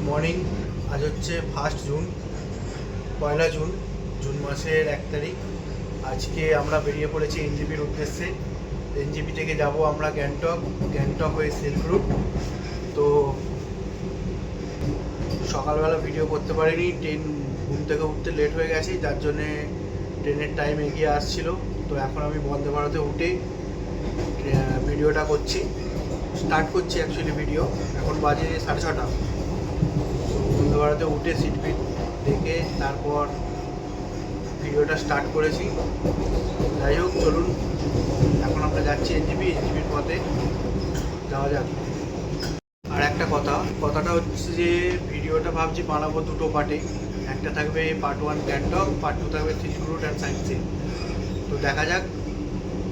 Morning. আজ হচ্ছে 1 June, 1 June, June মাসের 1 তারিখ। আজকে আমরা বেরিয়ে পড়েছি এনজেপির উদ্দেশ্যে। এনজেপি থেকে যাব আমরা গ্যাংটক, গ্যাংটক হয়ে সিল্ক রুট। তো সকালবেলা ভিডিও করতে পারিনি, ট্রেন ঘুম থেকে উঠতে লেট হয়ে গেছে, যার জন্যে ট্রেনের টাইম এগিয়ে আসছিল। তো এখন আমি বন্দে ভারতে উঠে ভিডিওটা করছি, স্টার্ট করছি অ্যাকচুয়ালি ভিডিও। এখন বাজে 6:30। তো বন্দে ভারতে উঠে সিট ফিট দেখে তারপর ভিডিওটা স্টার্ট করেছি। যাই হোক, চলুন এখন আমরা যাচ্ছি এনজেপির পথে যাওয়া যাক। আর একটা কথাটা হচ্ছে যে ভিডিওটা ভাবছি বানাবো দুটো পার্টে। একটা থাকবে পার্ট 1 গ্যাংটক, পার্ট 2 থাকবে silk route and science scene. তো দেখা যাক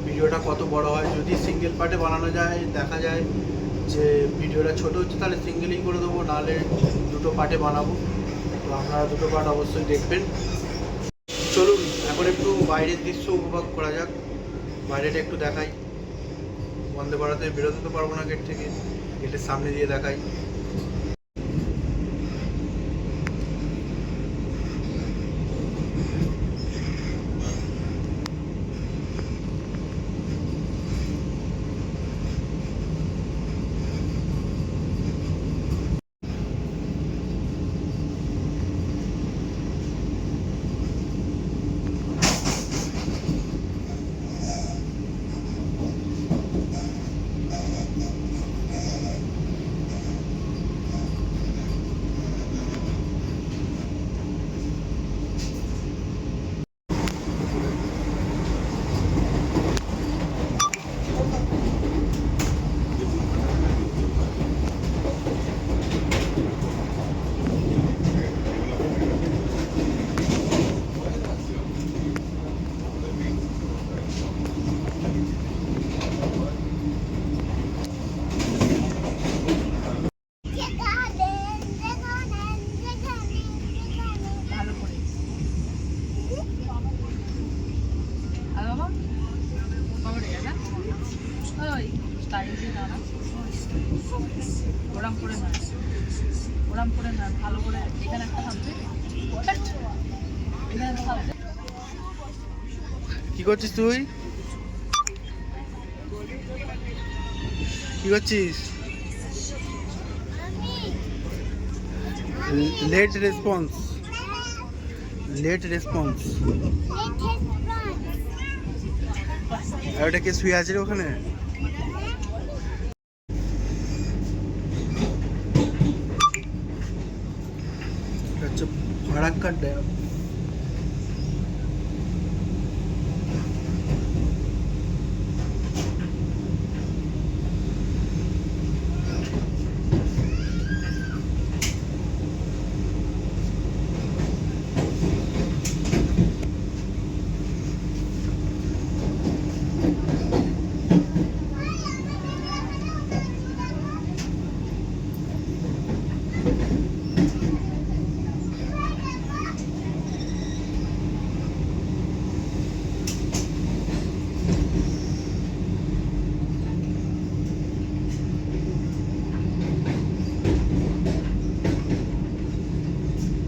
ভিডিওটা কত বড় হয়। যদি সিঙ্গেল পার্টে বানানো যায়, দেখা যায় যে ভিডিওটা ছোট হচ্ছে, তাহলে সিঙ্গেলই করে দেবো, নাহলে দুটো পার্টে বানাবো। তো আপনারা দুটো পার্ট অবশ্যই দেখবেন। চলুন এখন একটু বাইরের দৃশ্য উপভোগ করা যাক। বাইরেটা একটু দেখাই। বন্দে ভারতে বেরোতে তো পারবো না গেট থেকে, গেটের সামনে দিয়ে দেখাই। ভালো করে এখানে একটা থাকবে। কি করছিস তুই? কি করছিস? Late response. আর ওটা কে শুয়ে আছে রে ওখানে? হচ্ছে ফারাক্কার ড্যাম।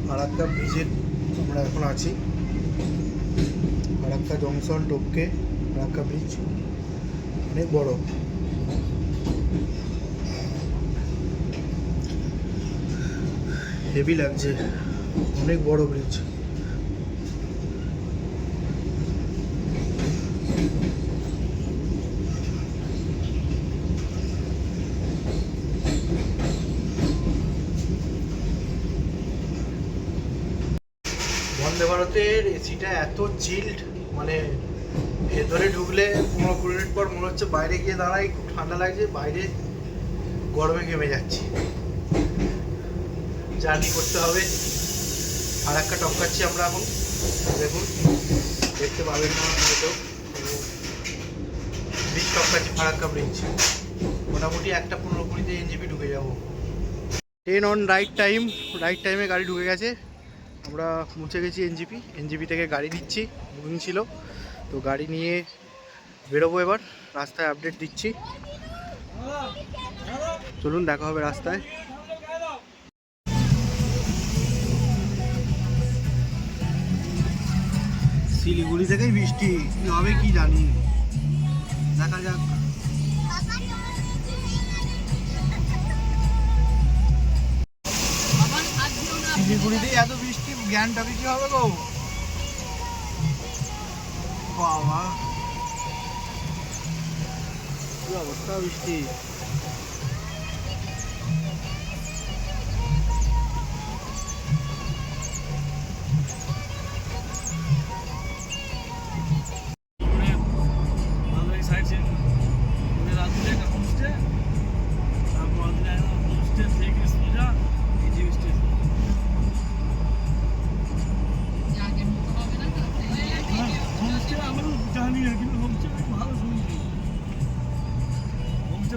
ফারাক্কা ব্রিজের আমরা এখন আছি। ফারাক্কা জংশন টপকে ফারাক্কা ব্রিজ অনেক বড়। হেভি লাগছে, অনেক বড় ব্রিজ। বন্দে ভারতের এসিটা এত চিল্ড, মানে ভেতরে ঢুকলে 15-20 মিনিট পর মনে হচ্ছে বাইরে গিয়ে দাঁড়াই, খুব ঠান্ডা লাগছে, বাইরে গরমে ঘেমে যাচ্ছি। জার্নি করতে হবে। ফারাক্কা টপকাচ্ছি আমরা এখন, দেখুন দেখতে পাবেন না হয়তো। ব্রিজ টপকাচ্ছি, ফারাক্কা ব্রিজ। মোটামুটি 1:15-20 এনজেপি ঢুকে যাবো। ট্রেন অন রাইট টাইমে গাড়ি ঢুকে গেছে। আমরা পৌঁছে গেছি এনজেপি থেকে গাড়ি নিচ্ছি, বুকিং ছিল। তো গাড়ি নিয়ে বেরোবো এবার, রাস্তায় আপডেট দিচ্ছি। চলুন দেখা হবে রাস্তায়। শিলিগুড়ি থেকেই বৃষ্টি, কি হবে কি জানি, দেখা যাক। শিলিগুড়িতেই এত বৃষ্টি, গ্যাংটকে কি হবে গো? বাবা কি অবস্থা বৃষ্টি।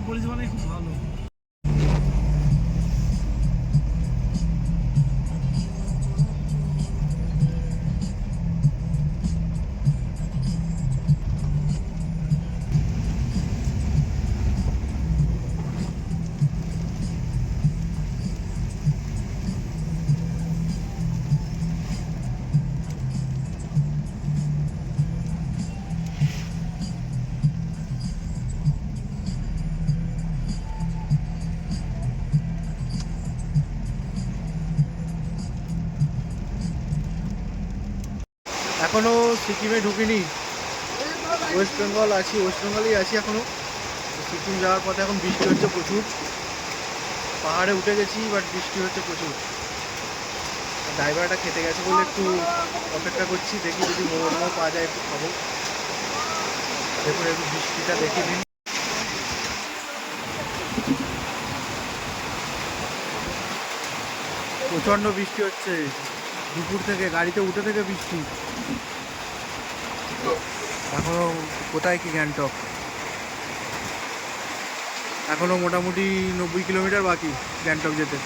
পরিষেবাটাই খুব ভালো। এখনো সিকিমে ঢুকিনি, ওয়েস্ট বেঙ্গল আছি, ওয়েস্ট বেঙ্গলেই আছি এখনো। সিকিম যাওয়ার পথে এখন বৃষ্টি হচ্ছে প্রচুর, পাহাড়ে উঠে গেছি বাট বৃষ্টি হচ্ছে প্রচুর। ড্রাইভারটা খেতে গেছে বলে একটু অপেক্ষা করছি, দেখি যদি মোমো পাওয়া যায় একটু খাবো। দেখুন একটু বৃষ্টিটা দেখে নিন। প্রচণ্ড বৃষ্টি হচ্ছে দুপুর থেকে, গাড়িতে উঠে থেকে বৃষ্টি। এখনো কোথায় কি গ্যাংটক, এখনো মোটামুটি 90 কিলোমিটার বাকি গ্যাংটক যেতে।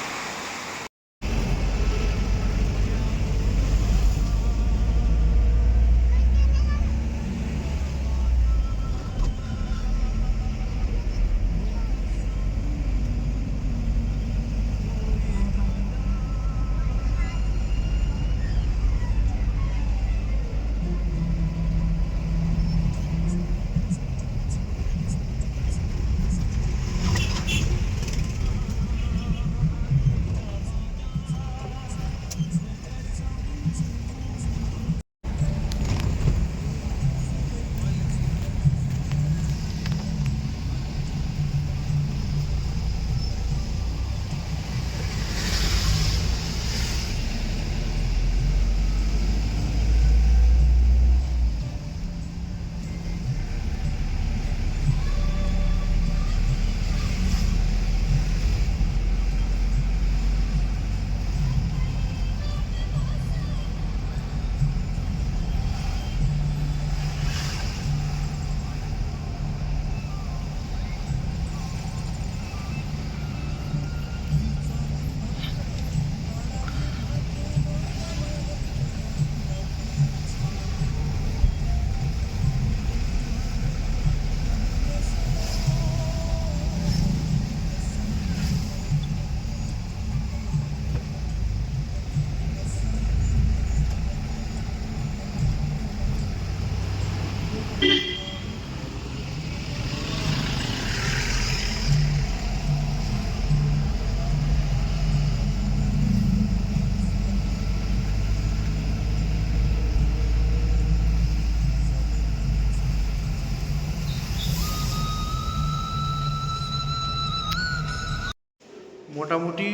মোটামুটি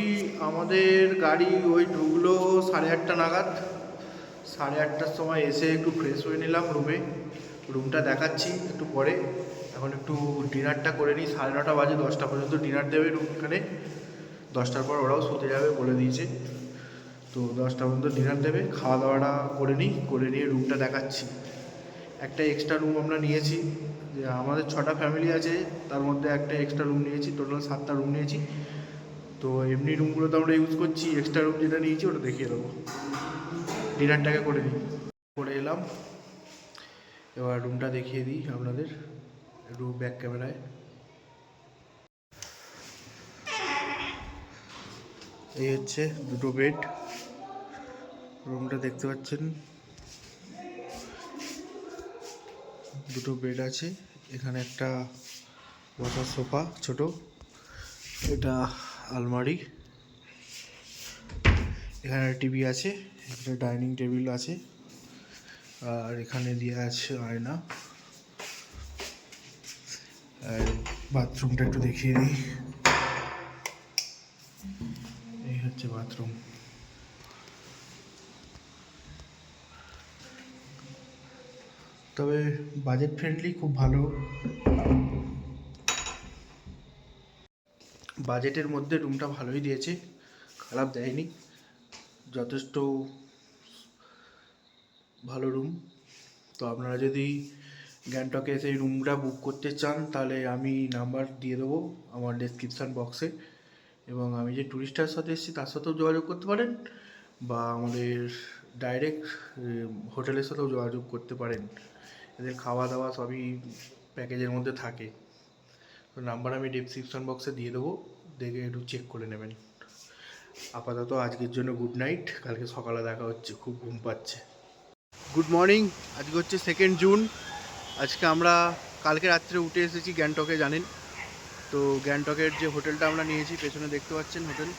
আমাদের গাড়ি ওই ঢুকলো 8:30 নাগাদ। 8:30টার সময় এসে একটু ফ্রেশ হয়ে নিলাম রুমে, রুমটা দেখাচ্ছি একটু পরে। এখন একটু ডিনারটা করে নিই, 9:30 বাজে, 10টা পর্যন্ত ডিনার দেবে রুম এখানে। 10টার পর ওরাও শুতে যাবে বলে দিয়েছে, তো 10টা পর্যন্ত ডিনার দেবে। খাওয়া দাওয়াটা করে নিই, করে নিয়ে রুমটা দেখাচ্ছি। একটা এক্সট্রা রুম আমরা নিয়েছি, যে আমাদের 6টা ফ্যামিলি আছে, তার মধ্যে একটা এক্সট্রা রুম নিয়েছি, টোটাল 7টা রুম নিয়েছি। তো এমনি রুমগুলো তো আমরা ইউজ করছি, এক্সট্রা রুম যেটা নিয়েছি ওটা দেখিয়ে দেবো। ডিনারটাকে করে নিই, করে এলাম। এবার রুমটা দেখিয়ে দিই আপনাদের একটু ব্যাক ক্যামেরায়। এই হচ্ছে দুটো বেড, রুমটা দেখতে পাচ্ছেন। দুটো বেড আছে, এখানে একটা বসার সোফা ছোট, এটা আলমারি, এখানে টিভি আছে, একটা ডাইনিং টেবিল আছে, আর এখানে দিয়ে আছে আয়না। আর বাথরুমটা একটু দেখিয়ে দিই, এই হচ্ছে বাথরুম। তবে বাজেট ফ্রেন্ডলি, খুব ভালো, বাজেটের মধ্যে রুমটা ভালোই দিয়েছে, খারাপ দেয়নি, যথেষ্ট ভালো রুম। তো আপনারা যদি গ্যাংটকে এসে এই রুমটা বুক করতে চান তাহলে আমি নাম্বার দিয়ে দেবো আমার ডেসক্রিপশান বক্সে, এবং আমি যে ট্যুরিস্টার সাথে এসেছি তার সাথেও যোগাযোগ করতে পারেন, বা আমাদের ডাইরেক্ট হোটেলের সাথেও যোগাযোগ করতে পারেন, এদের খাওয়া দাওয়া সবই প্যাকেজের মধ্যে থাকে। তো নাম্বার আমি ডেসক্রিপশান বক্সে দিয়ে দেবো, দেখে একটু চেক করে নেবেন। আপাতত আজকের জন্য গুড নাইট, কালকে সকালে দেখা হচ্ছে, খুব ঘুম পাচ্ছে। গুড মর্নিং, আজকে হচ্ছে 2 জুন। আজকে আমরা কালকে রাত্রে উঠে এসেছি গ্যাংটকে, জানেন তো। গ্যাংটকের যে হোটেলটা আমরা নিয়েছি, পেছনে দেখতে পাচ্ছেন হোটেল,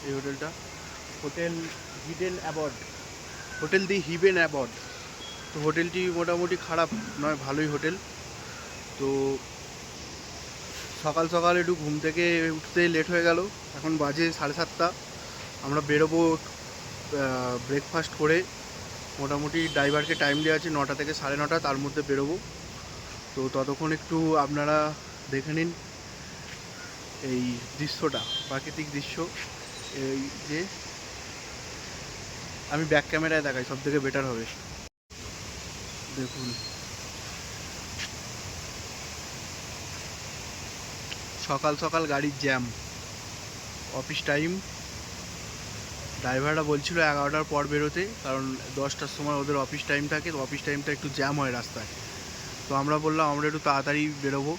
এই হোটেলটা হোটেল হিডেন অ্যাবর্ড, হোটেল দি হিডেন অ্যাবর্ড। তো হোটেলটি মোটামুটি খারাপ নয়, ভালোই হোটেল। তো সকাল সকাল একটু ঘুম থেকে উঠতে লেট হয়ে গেল, এখন বাজে 7:30। আমরা বেরোবো ব্রেকফাস্ট করে, মোটামুটি ড্রাইভারকে টাইম দেওয়া আছে 9টা থেকে 9:30, তার মধ্যে বেরোবো। তো ততক্ষণ একটু আপনারা দেখে নিন এই দৃশ্যটা, প্রাকৃতিক দৃশ্য। এই যে আমি ব্যাক ক্যামেরায় দেখাই, সব থেকে বেটার হবে। দেখুন সকাল সকাল গাড়ির জ্যাম, অফিস টাইম। ড্রাইভাররা বলছিল 11টার পর বেরোতে, কারণ 10টার সময় ওদের অফিস টাইম থাকে, তো অফিস টাইমটা একটু জ্যাম হয় রাস্তায়। তো আমরা বললাম আমরা একটু তাড়াতাড়ি বেরোবো,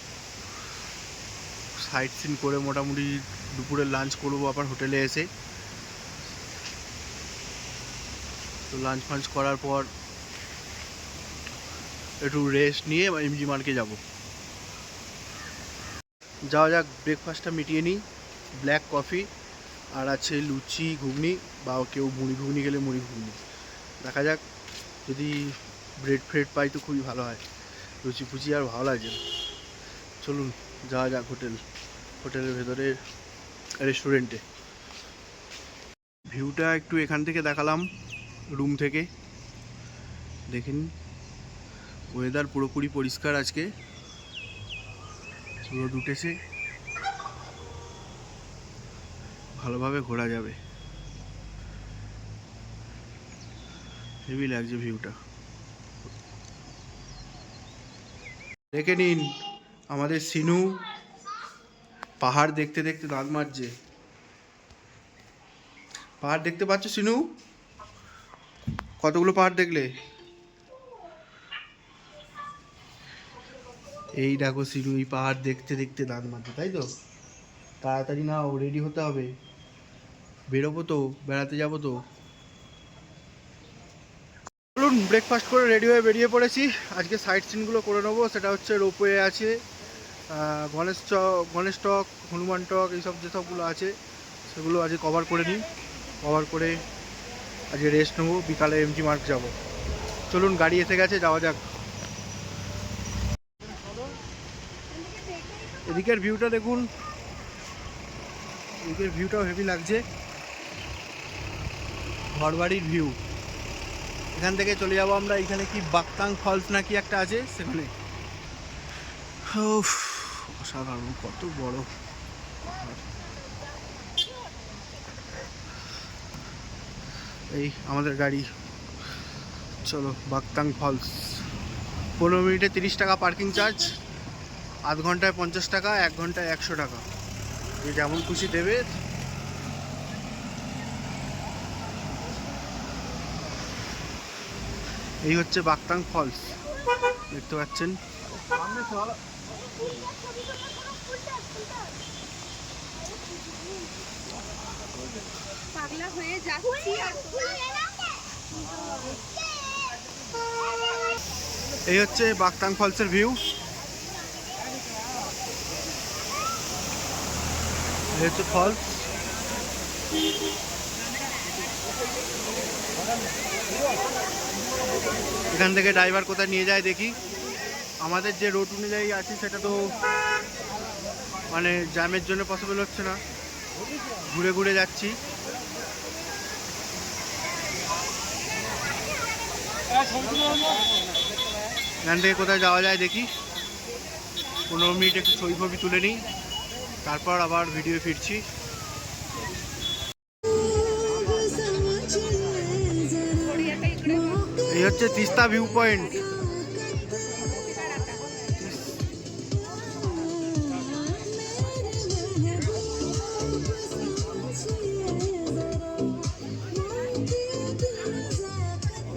সাইট সিন করে মোটামুটি দুপুরের লাঞ্চ করবো আবার হোটেলে এসে। তো লাঞ্চ ফাঞ্চ করার পর একটু রেস্ট নিয়ে এমজি মার্কে যাবো। যাওয়া যাক, ব্রেকফাস্টটা মিটিয়ে নিই। ব্ল্যাক কফি আর আছে লুচি ঘুগনি, বা কেউ মুড়ি ঘুগনি গেলে মুড়ি ঘুগনি, দেখা যাক। যদি ব্রেড ফ্রেড পাই তো খুবই ভালো হয়, লুচি ফুচি আর ভালো লাগছে না। চলুন যাওয়া যাক হোটেলের ভেতরে রেস্টুরেন্টে। ভিউটা একটু এখান থেকে দেখালাম, রুম থেকে দেখেন। ওয়েদার পুরোপুরি পরিষ্কার, আজকে রোদ উঠেছে, ভালোভাবে ঘোরা যাবে, হেভি লাগছে ভিউটা। দেখে নিন আমাদের সিনু পাহাড় দেখতে দেখতে দাঁত মারছে। পাহাড় দেখতে পাচ্ছ সিনু? কতগুলো পাহাড় দেখলে? এই দেখো সিনু এই পাহাড় দেখতে দেখতে দাঁত মারছে, তাই তো? তাড়াতাড়ি নাও, রেডি হতে হবে, বেরোবো তো, বেড়াতে যাবো তো। চলুন ব্রেকফাস্ট করে রেডি হয়ে বেরিয়ে পড়েছি। আজকে সাইট সিনগুলো করে নেবো, সেটা হচ্ছে রোপওয়ে আছে, গণেশ টক, হনুমান টক, এইসব যেসবগুলো আছে সেগুলো আজকে কভার করে নিই। কভার করে আজকে রেস্ট নেবো, বিকালে এমজি মার্ক যাব। চলুন গাড়ি এসে গেছে, যাওয়া যাক। এদিকের ভিউটা দেখুন, এদিকের ভিউটাও হেভি লাগছে, ঘরবাড়ির ভিউ। এখান থেকে চলে যাবো আমরা, এখানে কি বাকতাং ফলস নাকি একটা আছে, সেখানে। অসাধারণ, কত বড়। এই আমাদের গাড়ি, চলো বাকতাং ফলস। 15 মিনিটে 30 টাকা পার্কিং চার্জ, আধ ঘন্টায় 50 টাকা, 1 ঘন্টায় 100 টাকা, যে যেমন খুশি দেবে। এই হচ্ছে বাকতাং ফলস, দেখতে পাচ্ছেন। পাগলা হয়ে যাচ্ছি আর এই হচ্ছে বাগতাং ফলসের ভিউ। এই হচ্ছে ফলস। এখান থেকে ড্রাইভার কোথায় নিয়ে যায় দেখি। আমাদের যে রুট অনুযায়ী আছে সেটা তো মানে জ্যামের জন্য পসিবল হচ্ছে না, ঘুরে ঘুরে যাচ্ছি। এখান থেকে কোথায় যাওয়া যায় দেখি। 15 মিনিট একটু ছবি ফবি তুলে নিই, তারপর আবার ভিডিও ফিরছি। এই হচ্ছে তিস্তা ভিউ পয়েন্ট।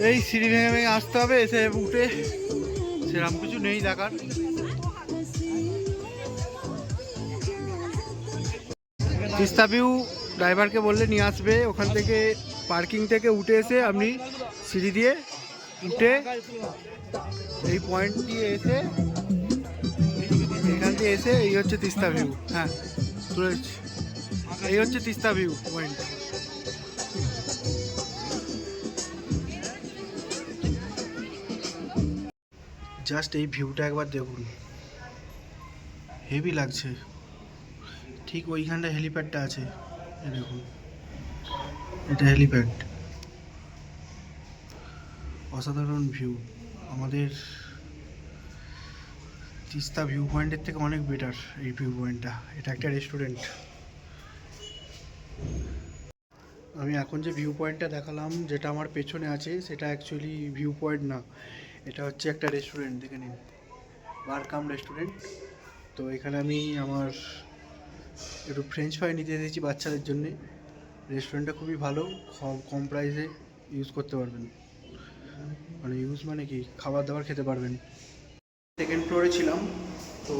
এই সিঁড়ি ভেঙে ভেঙে আসতে হবে, এসে উঠে সেরকম কিছু নেই দেখার। তিস্তা ভিউ ড্রাইভারকে বললে নিয়ে আসবে। ওখান থেকে পার্কিং থেকে উঠে এসে আপনি সিঁড়ি দিয়ে উঠে এই পয়েন্ট দিয়ে এসে এখান দিয়ে এসে এই হচ্ছে তিস্তা ভিউ। হ্যাঁ তুলেছি, এই হচ্ছে তিস্তা ভিউ পয়েন্ট। জাস্ট এই ভিউটা একবার দেখুন, হেভি লাগছে। ঠিক ওইখানটা হেলিপ্যাডটা আছে, এই দেখুন এটা হেলিপ্যাড। অসাধারণ ভিউ। আমাদের তিস্তা ভিউ পয়েন্টের থেকে অনেক বেটার এই ভিউ পয়েন্টটা। এটা একটা রেস্টুরেন্ট। আমি এখন যে ভিউ পয়েন্টটা দেখালাম, যেটা আমার পেছনে আছে, সেটা অ্যাকচুয়ালি ভিউ পয়েন্ট না, এটা হচ্ছে একটা রেস্টুরেন্ট। দেখে নিন, বার কাম রেস্টুরেন্ট। তো এখানে আমি আমার একটু ফ্রেঞ্চ ফ্রাই নিতে দিয়েছি বাচ্চাদের জন্যে। রেস্টুরেন্টটা খুবই ভালো, কম প্রাইসে ইউজ করতে পারবেন। মানে ইউজ মানে কি, খাবার দাবার খেতে পারবেন। সেকেন্ড ফ্লোরে ছিলাম। তো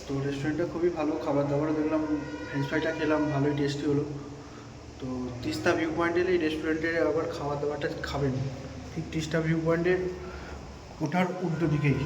তো রেস্টুরেন্টটা খুবই ভালো, খাবার দাবারও দেখলাম, ফ্রেঞ্চ ফ্রাইটা খেলাম, ভালোই টেস্টি হলো। তো তিস্তা ভিউ পয়েন্টে এই রেস্টুরেন্টে আবার খাবার দাবারটা খাবেন ঠিক তিস্তা ভিউ পয়েন্টের ওঠার উল্টো দিকেই।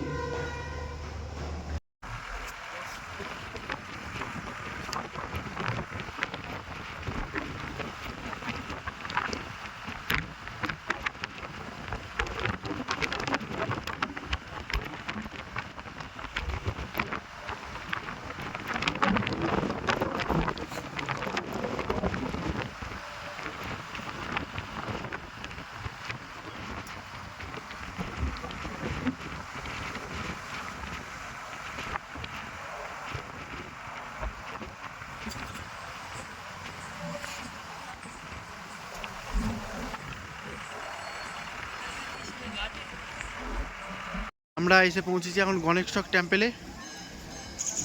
আমরা এসে পৌঁছেছি এখন গণেশ টক টেম্পেলে।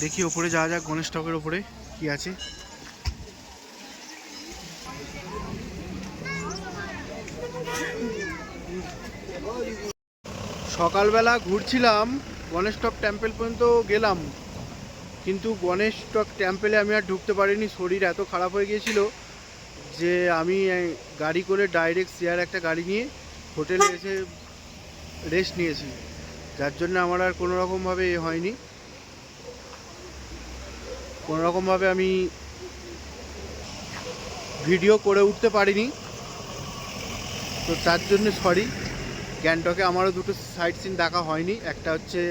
দেখি ওপরে যাওয়া যাক, গণেশ টকের ওপরে কি আছে। সকালবেলা ঘুরছিলাম, গণেশ টক টেম্পেল পর্যন্ত গেলাম, কিন্তু গণেশ টক টেম্পেলে আমি আর ঢুকতে পারিনি। শরীর এত খারাপ হয়ে গিয়েছিল যে আমি গাড়ি করে ডাইরেক্ট শেয়ার একটা গাড়ি নিয়ে হোটেলে এসে রেস্ট নিয়েছি, যার জন্য আমার আর কোনো রকমভাবে হয়নি, কোনো রকমভাবে আমি ভিডিও করে উঠতে পারিনি। তো তার জন্য সরি। গ্যাংটকে আমারও দুটো সাইট সিন দেখা হয়নি, একটা হচ্ছে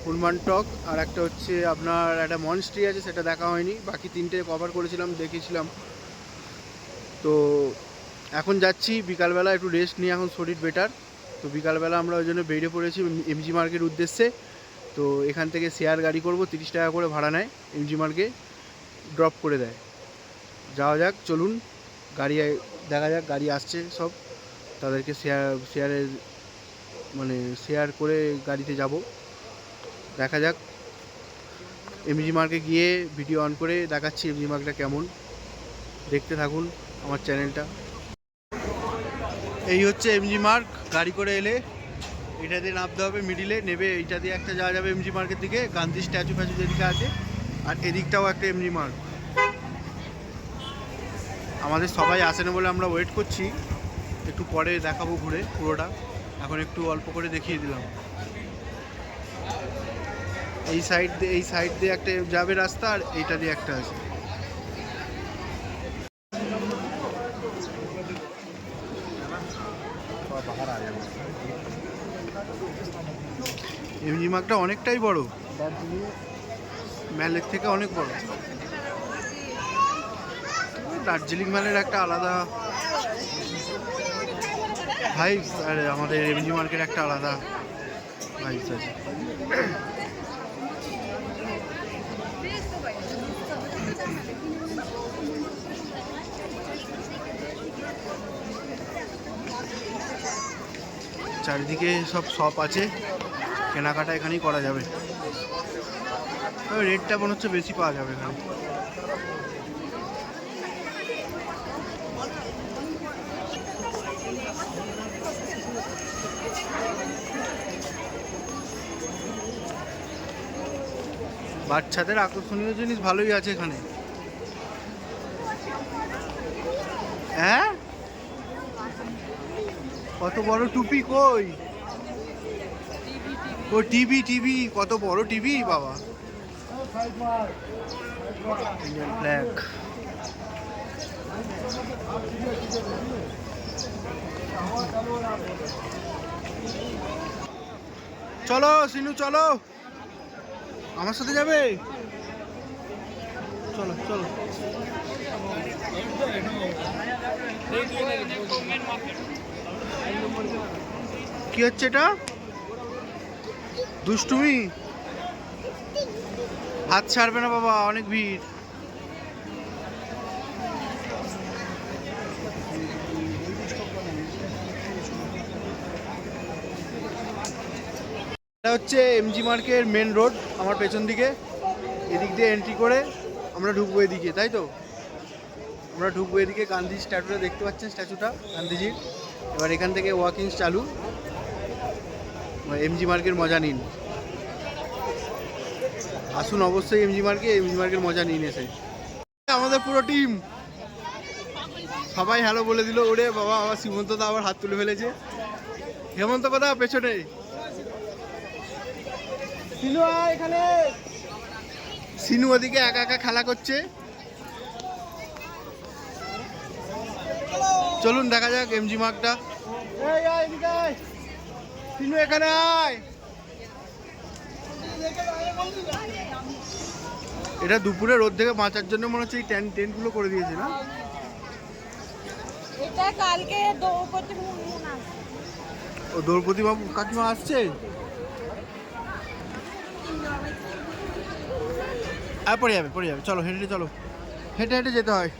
হনুমান টক আর একটা হচ্ছে আপনার একটা মনস্ট্রি আছে, সেটা দেখা হয়নি। বাকি তিনটে কভার করেছিলাম, দেখেছিলাম। তো এখন যাচ্ছি বিকালবেলা একটু রেস্ট নিয়ে, এখন শরীর বেটার। তো বিকালবেলা আমরা ওই জন্য বেরিয়ে পড়েছি এমজি মার্কের উদ্দেশ্যে। তো এখান থেকে শেয়ার গাড়ি করব, 30 টাকা করে ভাড়া নেয়, এমজি মার্কে ড্রপ করে দেয়। যাওয়া যাক, চলুন গাড়ি দেখা যাক, গাড়ি আসছে সব, তাদেরকে শেয়ারের মানে শেয়ার করে গাড়িতে যাব। দেখা যাক, এমজি মার্কে গিয়ে ভিডিও অন করে দেখাচ্ছি এমজি মার্কটা কেমন। দেখতে থাকুন আমার চ্যানেলটা। এই হচ্ছে এমজি মার্ক। গাড়ি করে এলে এটা দিয়ে নামতে হবে, মিডিলে নেবে, এইটা দিয়ে একটা যাওয়া যাবে এমজি মার্কের দিকে, গান্ধী স্ট্যাচু ফ্যাচু যেদিকে আছে, আর এদিকটাও একটা এমজি মার্ক। আমাদের সবাই আসে না বলে আমরা ওয়েট করছি, একটু পরে দেখাবো ঘুরে পুরোটা। এখন একটু অল্প করে দেখিয়ে দিলাম। এই সাইড দিয়ে একটা যাবে রাস্তা, আর এইটা দিয়ে একটা আছে। এমজি মার্গটা অনেকটাই বড়, ম্যালের থেকে অনেক বড়। দার্জিলিং ম্যালের একটা আলাদা ভাইবস, আর আমাদের এমজি মার্কের একটা আলাদা ভাইবস আছে। চারিদিকে সব শপ আছে, কেনাকাটা এখানেই করা যাবে। তবে রেটটা মনে হচ্ছে বেশি পাওয়া যাবে এখানে। বাচ্চাদের আকর্ষণীয় জিনিস ভালোই আছে এখানে। হ্যাঁ, কত বড় টুপি! কই ও টিভি, টিভি কত বড় টিভি বাবা! Indian flag. চলো সিনু, চলো আমার সাথে যাবে। চলো চলো। কি হচ্ছে এটা? দুষ্টুমি? হাত ছাড়বে না বাবা, অনেক ভিড়। এটা হচ্ছে এমজি মার্কের মেন রোড, আমার পেছন দিকে। এদিক দিয়ে এন্ট্রি করে আমরা ঢুকবো এদিকে, তাই তো? আমরা ঢুকবো এদিকে। গান্ধী স্ট্যাচুটা দেখতে পাচ্ছেন, স্ট্যাচুটা গান্ধীজির। এবার এখান থেকে ওয়াকিং চালু। এমজি মার্কের মজা নিন, আসুন অবশ্যই এমজি মার্কের মজা নিন এসে। আমাদের পুরো টিম সবাই হ্যালো বলে দিল। ওরে বাবা, আবার সীমন্ত দা আবার হাত তুলে ফেলেছে। হেমন্ত কথা পেছনে। সিনু এখানে, সিনু ওদিকে একা একা খেলা করছে। চলুন দেখা যাক এমজি মার্গটা। সিনু এখানে আয়। এটা দুপুরে রোদ থেকে বাঁচার জন্য মনে হচ্ছে এই টেন্টগুলো করে দিয়েছে না? এটা কালকে ও দ্রৌপদী বাবু কাকিমা আসছে। আর পড়ে যাবে। চলো হেঁটে চলো, হেঁটে হেঁটে যেতে হয়।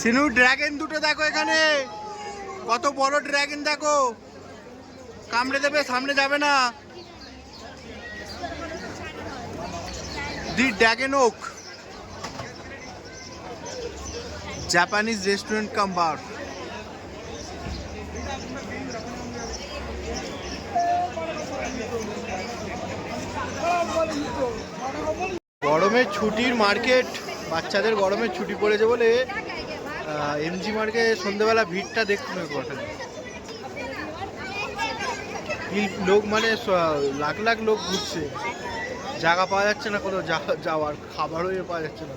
সিনু ড্রাগন দুটো দেখো এখানে, কত বড় ড্রাগন দেখো। কামড়ে দেবে, সামনে যাবে না। The dragon oak, Japanese restaurant cum bar. গরমের ছুটির মার্কেট, বাচ্চাদের গরমের ছুটি পড়েছে বলে এমজি মার্কে সন্ধ্যেবেলা ভিড়টা দেখতে হবে। লোক মানে লাখ লাখ লোক ঘুরছে, জায়গা পাওয়া যাচ্ছে না কোথাও যাওয়ার, খাবারও পাওয়া যাচ্ছে না।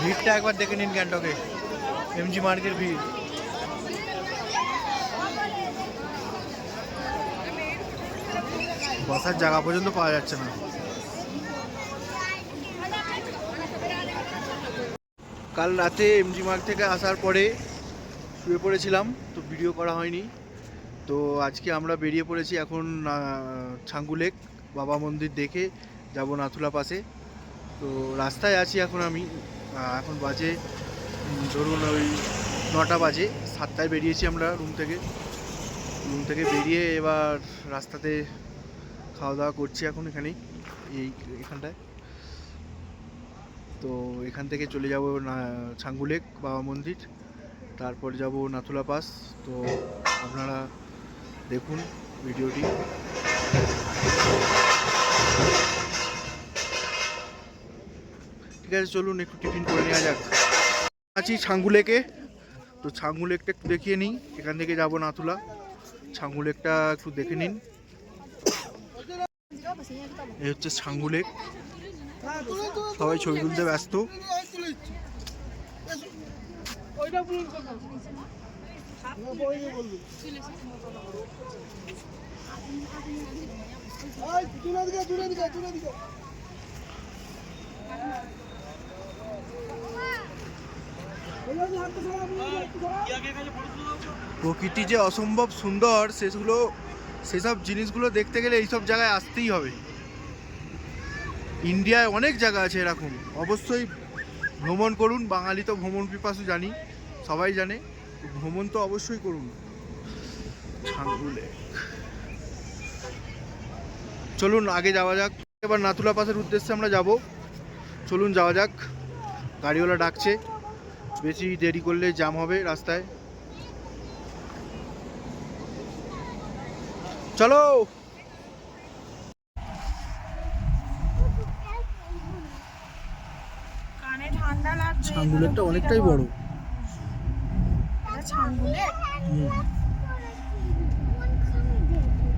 ভিড়টা একবার দেখে নিন গ্যাংটকে, এমজি মার্কের ভিড়। বসার জায়গা পর্যন্ত পাওয়া যাচ্ছে না। কাল রাতে এমজি মার্গ থেকে আসার পরে শুয়ে পড়েছিলাম, তো ভিডিও করা হয়নি। তো আজকে আমরা বেরিয়ে পড়েছি এখন ছাঙ্গু লেক বাবা মন্দির দেখে যাব নাথুলা পাশে। তো রাস্তায় আছি এখন আমি। এখন বাজে ধরুন ওই 9টা বাজে। 7টায় বেরিয়েছি আমরা রুম থেকে বেরিয়ে এবার রাস্তাতে খাওয়া দাওয়া করছি এখন এখানেই, এখানটায়। তো এখান থেকে চলে যাব ছাঙ্গু লেক বাবা মন্দির, তারপর যাব নাথুলা পাস। তো আপনারা দেখুন ভিডিওটি। ঠিক আছে, চলুন একটু টিফিন করে নেওয়া যাক। আছি ছাঙ্গু লেকে, তো ছাঙ্গু লেকটা একটু দেখিয়ে নিই। এখান থেকে যাব নাথুলা, ছাঙ্গু লেকটা একটু দেখে নিন। এই হচ্ছে ছাঙ্গু লেক, সবাই ছবি তুলতে ব্যস্ত। প্রকৃতি যে অসম্ভব সুন্দর, সেসব জিনিসগুলো দেখতে গেলে এইসব জায়গায় আসতেই হবে। ইন্ডিয়ায় অনেক জায়গা আছে এরকম, অবশ্যই ভ্রমণ করুন। বাঙালি তো ভ্রমণ পিপাসু, জানি, সবাই জানে, ভ্রমণ তো অবশ্যই করুন। ছাঙ্গু লেক, চলুন আগে যাওয়া যাক। এবার নাথুলা পাসের উদ্দেশ্যে আমরা যাব, চলুন যাওয়া যাক। গাড়িওয়ালা ডাকছে, বেশি দেরি করলে জ্যাম হবে রাস্তায়। চলো। কানে ঠান্ডা লাগছে। ছাঙ্গু লেকটা অনেকটাই বড়। ছাঙ্গু লেক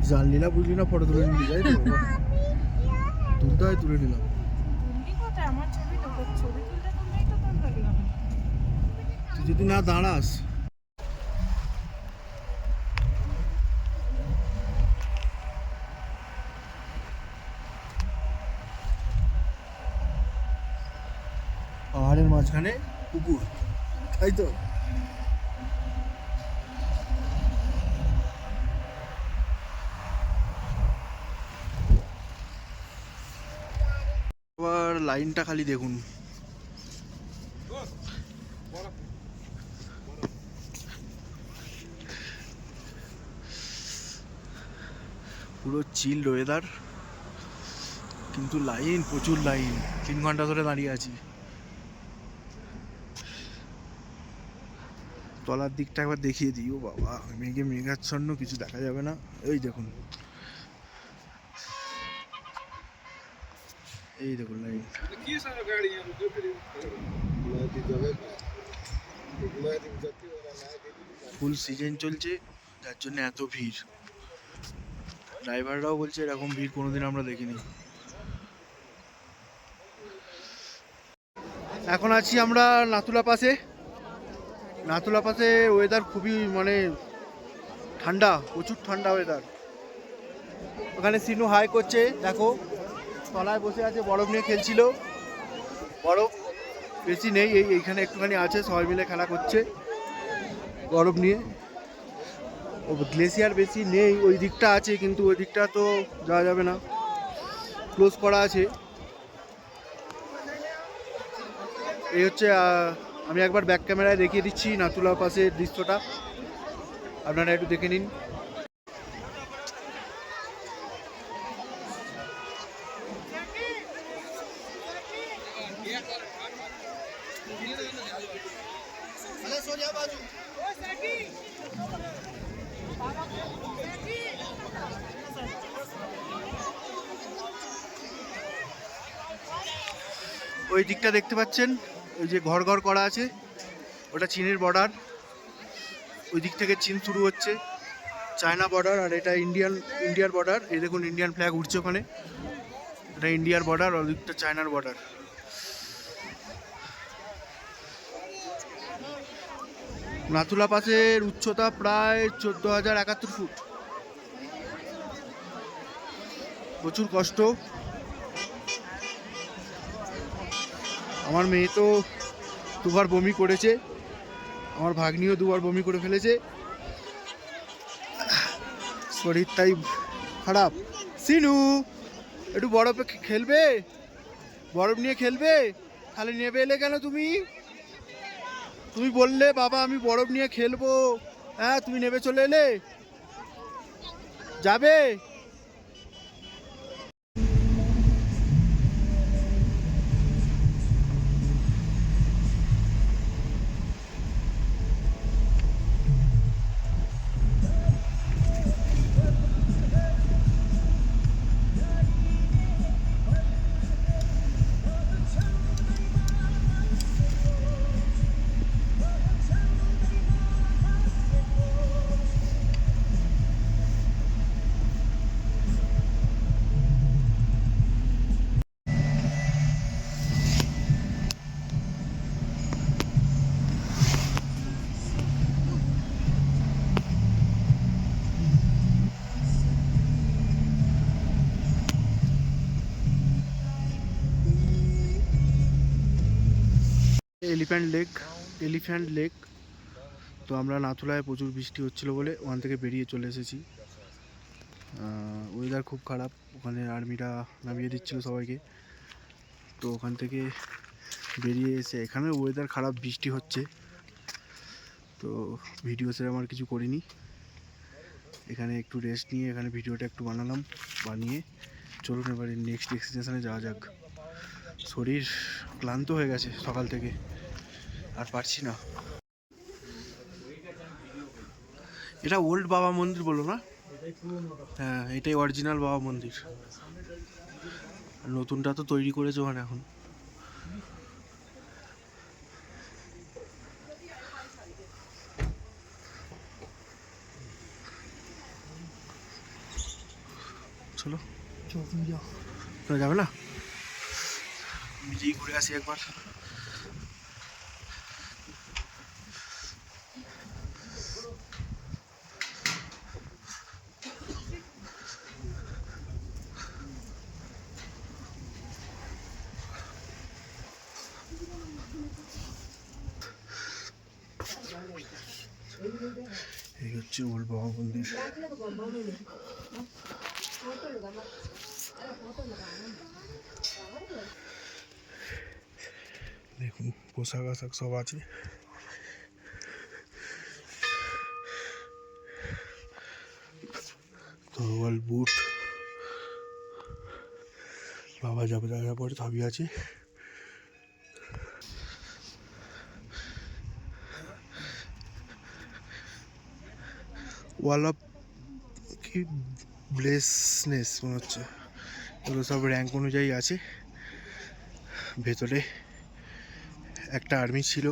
জানলি না, বুঝলি না, ফটো তুলে নিলি, যাই তো তুলতে হয়, তুলে নিলাম। আমার ছবি তুলতে তুলতেই তো তোর লাগলাম। তুই যদি না দাঁড়াস। পাহাড়ের মাঝখানে পুকুর, তাই তো। আবার লাইনটা খালি দেখুন। পুরো চিল ওয়েদার, কিন্তু লাইন, প্রচুর লাইন। 3 ঘন্টা ধরে দাঁড়িয়ে আছি। তলার দিকটা একবার দেখিয়ে দিই। ও বাবা, মেঘে মেঘাচ্ছন্ন, কিছু দেখা যাবে না। এই দেখুন, এই দেখুন লাইন। ফুল সিজন চলছে, যার জন্য এত ভিড়। ড্রাইভাররাও বলছে এরকম ভিড় কোনোদিন আমরা দেখিনি। এখন আছি আমরা নাথুলা পাসে। নাথুলা পাসে ওয়েদার খুবই ঠান্ডা, প্রচুর ঠান্ডা ওয়েদার। ওখানে সিনু হাই করছে, দেখো তলায় বসে আছে, বরফ নিয়ে খেলছিল। বরফ বেশি নেই, এইখানে একটুখানি আছে, সবাই মিলে খেলা করছে বরফ নিয়ে। ও গ্লেসিয়ার বেশি নেই, ওই দিকটা আছে, কিন্তু ওই দিকটা তো যাওয়া যাবে না, ক্লোজ করা আছে। এই হচ্ছে, আমি একবার ব্যাক ক্যামেরায় দেখিয়ে দিচ্ছি নাথুলা পাসের দৃশ্যটা, আপনারা একটু দেখে নিন। ওই দিকটা দেখতে পাচ্ছেন, ওই যে ঘর ঘর করা আছে, ওটা চীনের বর্ডার। ওই দিক থেকে চীন শুরু হচ্ছে, চায়না বর্ডার, আর এটা ইন্ডিয়ার বর্ডার। এই দেখুন ইন্ডিয়ান ফ্ল্যাগ উঠছে ওখানে, এটা ইন্ডিয়ার বর্ডার, আর ওদিকটা চায়নার বর্ডার। নাথুলা পাসের উচ্চতা প্রায় 14,071 ফুট। প্রচুর কষ্ট। আমার মেয়ে তো 2বার বমি করেছে, আমার ভাগ্নিও 2বার বমি করে ফেলেছে, শরীর তাই খারাপ। সিনু একটু বরফে খেলবে, বরফ নিয়ে খেলবে, তাহলে নেবে এলে কেন তুমি? তুমি বললে বাবা আমি বরফ নিয়ে খেলবো, হ্যাঁ তুমি নেবে চলে এলে, যাবে? Elephant lake. তো আমরা নাথুলায় প্রচুর বৃষ্টি হচ্ছিল বলে ওখান থেকে বেরিয়ে চলে এসেছি। ওয়েদার খুব খারাপ, ওখানে আর্মিরা নামিয়ে দিচ্ছিল সবাইকে। তো ওখান থেকে বেরিয়ে এসে এখানে ওয়েদার খারাপ, বৃষ্টি হচ্ছে, তো ভিডিও সেরকম আর কিছু করিনি। এখানে একটু রেস্ট নিয়ে এখানে ভিডিওটা একটু বানিয়ে চলুন এবারে নেক্সট ডেস্টিনেশনে যাওয়া যাক। শরীর ক্লান্ত হয়ে গেছে সকাল থেকে, আর পারছি না। এটা ওল্ড বাবা মন্দির বলো না? হ্যাঁ, এটাই অরিজিনাল বাবা মন্দির। নতুনটা তো তৈরি করেছে ওখানে এখন। চলো, তুমি যাবে না? নিজেই ঘুরে আসি একবার। এই হচ্ছে ওল্ড বাবা মন্দির। দেখুন পোশাক আশাক সব আছে। তরোয়াল, বুট, বাবা যাবে যাওয়ার পরে সবই আছে। ওয়াল অফ কি ব্লেসনেস মনে হচ্ছে, এগুলো সব র্যাঙ্ক অনুযায়ী আছে। ভেতরে একটা আর্মি ছিল,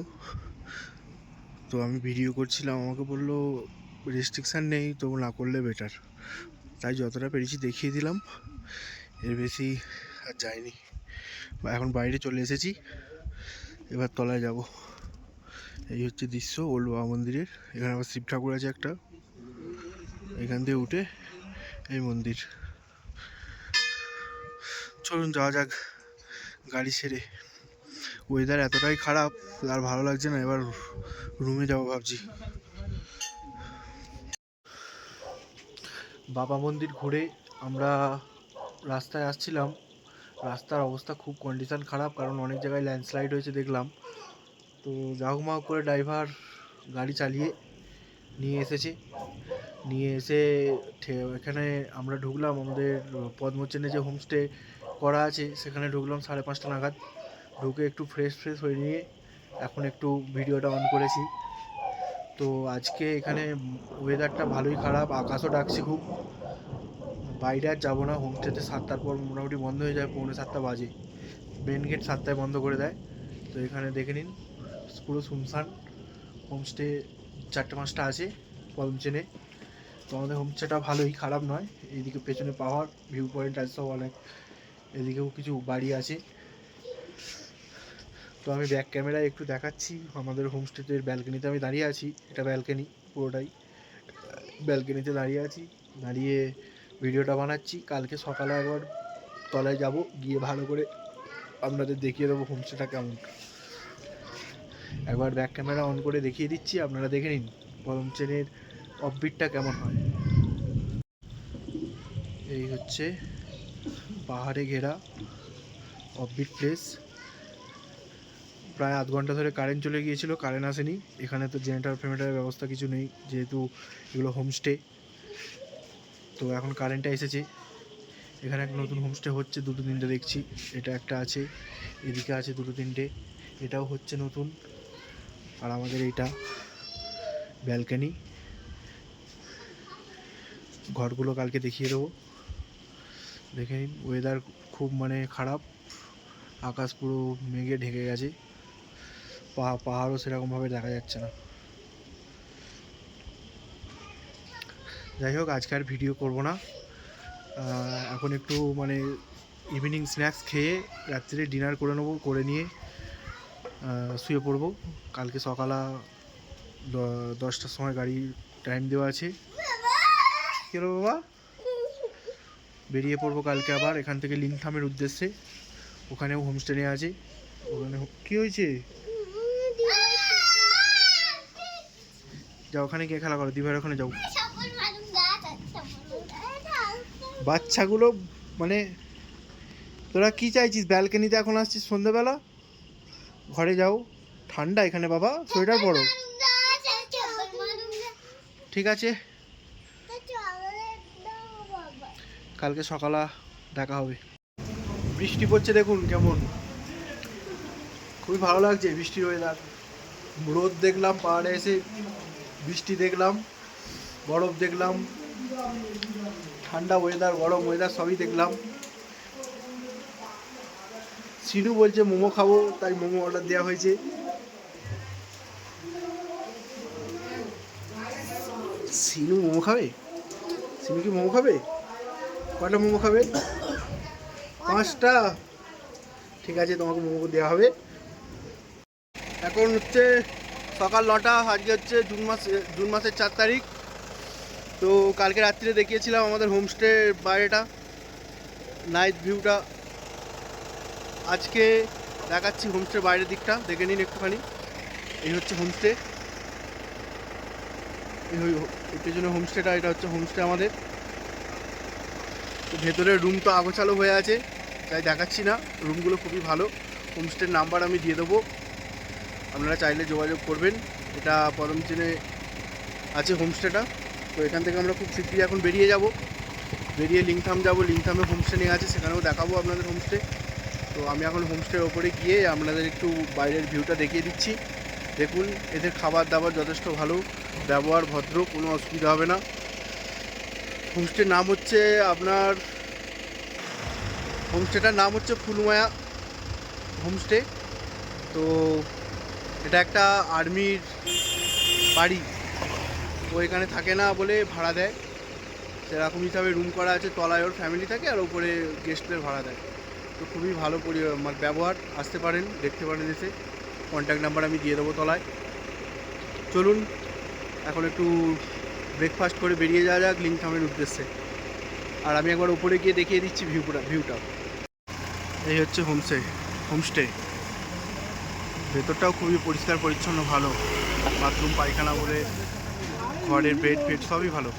তো আমি ভিডিও করছিলাম, আমাকে বললো রেস্ট্রিকশান নেই, তো না করলে বেটার, তাই যতটা পেরেছি দেখিয়ে দিলাম, এর বেশি আর যাইনি। এখন বাইরে চলে এসেছি, এবার তলায় যাব। এই হচ্ছে দৃশ্য ওল্ড বাবা মন্দিরের। এখানে আবার শিব ঠাকুর আছে একটা, এখান দিয়ে উঠে এই মন্দির। চলুন যাওয়া যাক গাড়ি ছেড়ে। ওয়েদার এতটাই খারাপ আর ভালো লাগছে না, এবার রুমে যাবো ভাবছি। বাবা মন্দির ঘুরে আমরা রাস্তায় আসছিলাম, রাস্তার অবস্থা খুব কন্ডিশান খারাপ, কারণ অনেক জায়গায় ল্যান্ডস্লাইড হয়েছে দেখলাম। তো জাউমাউ করে ড্রাইভার গাড়ি চালিয়ে নিয়ে এসে এখানে আমরা ঢুকলাম। আমাদের পদ্মচেনে যে হোমস্টে করা আছে সেখানে ঢুকলাম 5:30 নাগাদ। ঢুকে একটু ফ্রেশ হয়ে নিয়ে এখন একটু ভিডিওটা অন করেছি। তো আজকে এখানে ওয়েদারটা ভালোই খারাপ, আকাশও ডাকছে খুব। বাইরে আর যাবো না, হোমস্টেতে 7টার পর মোটামুটি বন্ধ হয়ে যায়, 6:45 বাজে। মেন গেট 7টায় বন্ধ করে দেয়। তো এখানে দেখে নিন পুরো শুনশান। হোমস্টে 4-5টা আছে পদ্মচেনে। তো আমাদের হোমস্টেটা ভালোই, খারাপ নয়। এইদিকে পেছনে পাহাড়, ভিউ পয়েন্ট আছে সব অনেক, এদিকেও কিছু বাড়ি আছে। তো আমি ব্যাক ক্যামেরায় একটু দেখাচ্ছি আমাদের হোমস্টের ব্যালকনিতে আমি দাঁড়িয়ে আছি। এটা ব্যালকনি পুরোটাই, ব্যালকনিতে দাঁড়িয়ে ভিডিওটা বানাচ্ছি। কালকে সকালে একবার তলায় যাব, গিয়ে ভালো করে আপনাদের দেখিয়ে দেবো হোমস্টেটা কেমন। একবার ব্যাক ক্যামেরা অন করে দেখিয়ে দিচ্ছি, আপনারা দেখে নিন পদ্মচেনের অফবিটটা কেমন হয়। এই হচ্ছে পাহাড়ে ঘেরা অফবিট প্লেস। প্রায় আধ ঘন্টা ধরে কারেন্ট চলে গিয়েছিল, কারেন্ট আসেনি। এখানে তো জেনারেটর ফেনারেটারের ব্যবস্থা কিছু নেই, যেহেতু এগুলো হোমস্টে। তো এখন কারেন্টটা এসেছে। এখানে একটা নতুন হোমস্টে হচ্ছে, 2-3টে দেখছি। এটা একটা আছে, এদিকে আছে 2-3টে, এটাও হচ্ছে নতুন। আর আমাদের এইটা ব্যালকনি। ঘরগুলো কালকে দেখিয়ে দেবো, দেখে নিন। ওয়েদার খুব মানে খারাপ, আকাশ পুরো মেঘে ঢেকে গেছে, পাহাড়ও সেরকমভাবে দেখা যাচ্ছে না। যাই হোক, আজকে আর ভিডিও করব না। এখন একটু মানে ইভিনিং স্ন্যাক্স খেয়ে রাত্রে ডিনার করে নেবো, করে নিয়ে শুয়ে পড়বো। কালকে সকালে 10টার সময় গাড়ি টাইম দেওয়া আছে। কী হলো বাবা? বেরিয়ে পড়বো কালকে আবার এখান থেকে লিংথামের উদ্দেশ্যে। ওখানেও হোমস্টে নেওয়া আছে। ওখানে কী হয়েছে? যাও ওখানে গিয়ে খেলা করো, দিভাইয়ের ওখানে যাও। বাচ্চাগুলো মানে তোরা কি চাইছিস? ব্যালকনিতে এখন আসছিস সন্ধ্যেবেলা? ঘরে যাও, ঠান্ডা এখানে বাবা, সোয়েটার পরো। ঠিক আছে, কালকে সকালে দেখা হবে। বৃষ্টি পড়ছে দেখুন কেমন, খুবই ভালো লাগছে বৃষ্টির ওয়েদার। রোদ দেখলাম, পাহাড়ে এসে বৃষ্টি দেখলাম, বরফ দেখলাম, ঠান্ডা ওয়েদার, গরম ওয়েদার সবই দেখলাম। সিনু বলছে মোমো খাবো, তাই মোমো অর্ডার দেওয়া হয়েছে। সিনু মোমো খাবে? সিনু কি মোমো খাবে? কটা মোমো খাবে? 5টা। ঠিক আছে, তোমাকে মোমো দেওয়া হবে। এখন হচ্ছে সকাল 9টা, আজকে হচ্ছে জুন মাসের 4 তারিখ। তো কালকে রাত্রিরে দেখিয়েছিলাম আমাদের হোমস্টের বাইরেটা, নাইট ভিউটা। আজকে দেখাচ্ছি হোমস্টের বাইরের দিকটা, দেখে নিন একটুখানি। এই হচ্ছে হোমস্টে, এই পেছনে হোমস্টেটা, এটা হচ্ছে হোমস্টে আমাদের। তো ভেতরের রুম তো আগোছালো হয়ে আছে, তাই দেখাচ্ছি না। রুমগুলো খুবই ভালো। হোমস্টের নাম্বার আমি দিয়ে দেবো, আপনারা চাইলে যোগাযোগ করবেন। এটা পদমচেনে আছে হোমস্টেটা। তো এখান থেকে আমরা খুব শীঘ্রই এখন বেরিয়ে যাব, বেরিয়ে লিংথাম যাব। লিংথামে হোমস্টে নিয়ে আছে, সেখানেও দেখাবো আপনাদের হোমস্টে। তো আমি এখন হোমস্টের ওপরে গিয়ে আপনাদের একটু বাইরের ভিউটা দেখিয়ে দিচ্ছি। দেখুন, এদের খাবার দাবার যথেষ্ট ভালো, ব্যবহার ভদ্র, কোনো অসুবিধা হবে না। হোমস্টের নাম হচ্ছে আপনার, হোমস্টেটার নাম হচ্ছে ফুলমায়া হোমস্টে। তো এটা একটা আর্মির বাড়ি, ও এখানে থাকে না বলে ভাড়া দেয়, সেরকম হিসাবে রুম করা আছে। তলায় ওর ফ্যামিলি থাকে আর ওপরে গেস্টদের ভাড়া দেয়। তো খুবই ভালো ব্যবহার, আসতে পারেন, দেখতে পারেন এসে। কন্ট্যাক্ট নাম্বার আমি দিয়ে দেবো তলায়। চলুন এখন একটু ব্রেকফাস্ট করে বেরিয়ে যাওয়া যাক লিংথামের উদ্দেশ্যে। আর আমি একবার উপরে গিয়ে দেখিয়ে দিচ্ছি ভিউটা। এই হচ্ছে হোমস্টে। ভেতরটাও খুবই পরিষ্কার পরিচ্ছন্ন, ভালো। বাথরুম, পায়খানা বলে, ঘরের বেড ফেড সবই ভালো।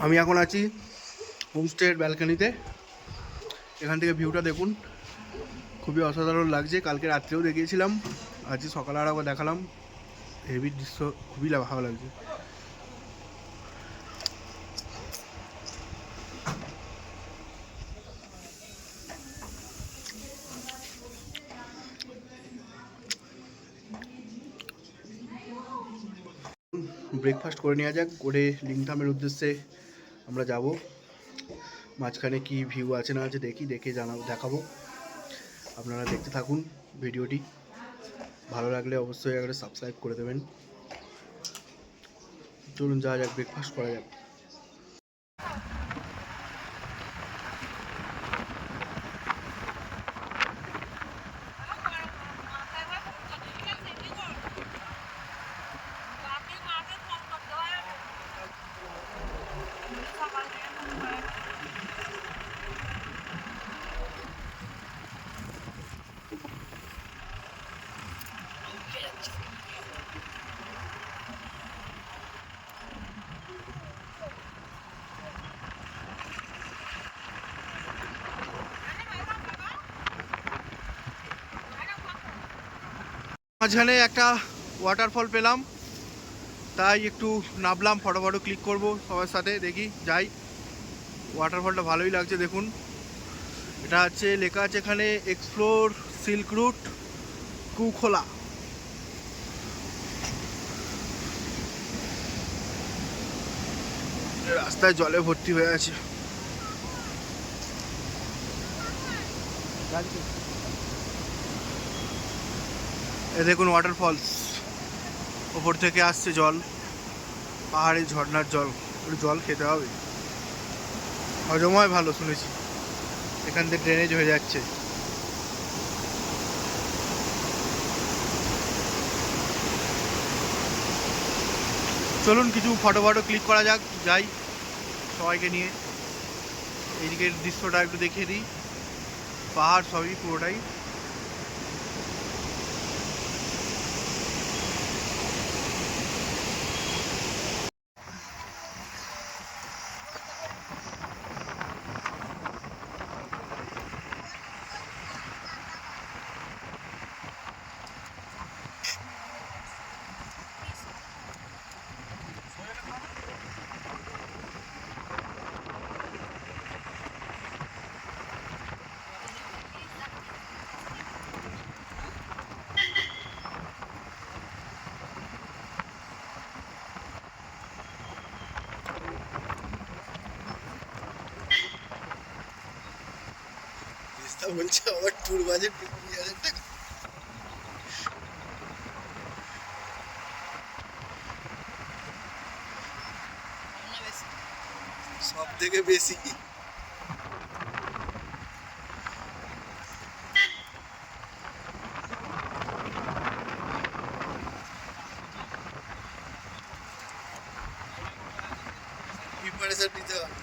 আমি এখন আছি হোমস্টের ব্যালকনিতে, এখান থেকে ভিউটা দেখুন, খুবই অসাধারণ লাগছে। কালকে রাত্রেও দেখিয়েছিলাম, আজকে সকালে আর একবার দেখালাম। হেভি দৃশ্য, খুবই ভালো লাগছে। ব্রেকফাস্ট করে নেওয়া যাক, করে লিংথামের উদ্দেশ্যে আমরা যাব। মাঝখানে কি ভিউ আছে না আছে দেখে দেখাবো। আপনারা দেখতে থাকুন ভিডিওটি, ভালো লাগলে অবশ্যই একটা সাবস্ক্রাইব করে দেবেন। চলুন যাওয়া যাক, ব্রেকফাস্ট করা যাক। মাঝখানে একটা ওয়াটারফল পেলাম, তাই একটু নামলাম, ফটো ক্লিক করব সবার সাথে। দেখি যাই, ওয়াটারফলটা ভালোই লাগছে দেখুন। এটা হচ্ছে লেখা আছে এখানে, এক্সপ্লোর সিল্ক রুট কুখোলা। রাস্তায় জলে ভর্তি হয়ে আছে। এ দেখুন ওয়াটারফলস, ওপর থেকে আসছে জল, পাহাড়ের ঝর্ণার জল। একটু জল খেতে হবে, হজম হয় ভালো শুনেছি, এখান থেকে ড্রেনেজ হয়ে যাচ্ছে। চলুন কিছু ফটো ক্লিক করা যাক, যাই সবাইকে নিয়ে। এইদিকের দৃশ্যটা একটু দেখিয়ে দিই, পাহাড় সবই পুরোটাই। বলছে আমার ট্যুর বাজেট 20,000 টাকা। সব থেকে বেশি প্রিপারেশন নিতে হবে।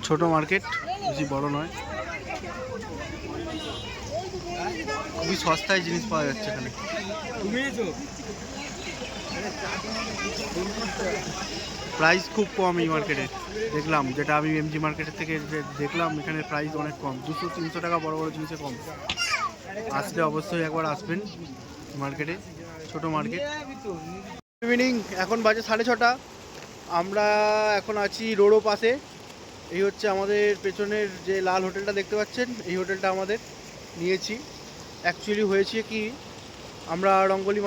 ছোট মার্কেট, বেশি বড় নয়, খুবই সস্তায় জিনিস পাওয়া যাচ্ছে এখানে। প্রাইস খুব কম এই মার্কেটে দেখলাম, যেটা আমি এমজি মার্কেটের থেকে যে দেখলাম এখানে প্রাইস অনেক কম, 200-300 টাকা বড় বড় জিনিসে কম। আসলে অবশ্যই একবার আসবেন মার্কেটে, ছোট মার্কেট। ইভিনিং, এখন বাজে 6:30, আমরা এখন আছি রোডও পাশে। এই হচ্ছে আমাদের পেছনের যে লাল হোটেলটা দেখতে পাচ্ছেন, এই হোটেলটা আমাদের নিয়েছি। অ্যাকচুয়ালি হয়েছে কি, আমরা রঙ্গলি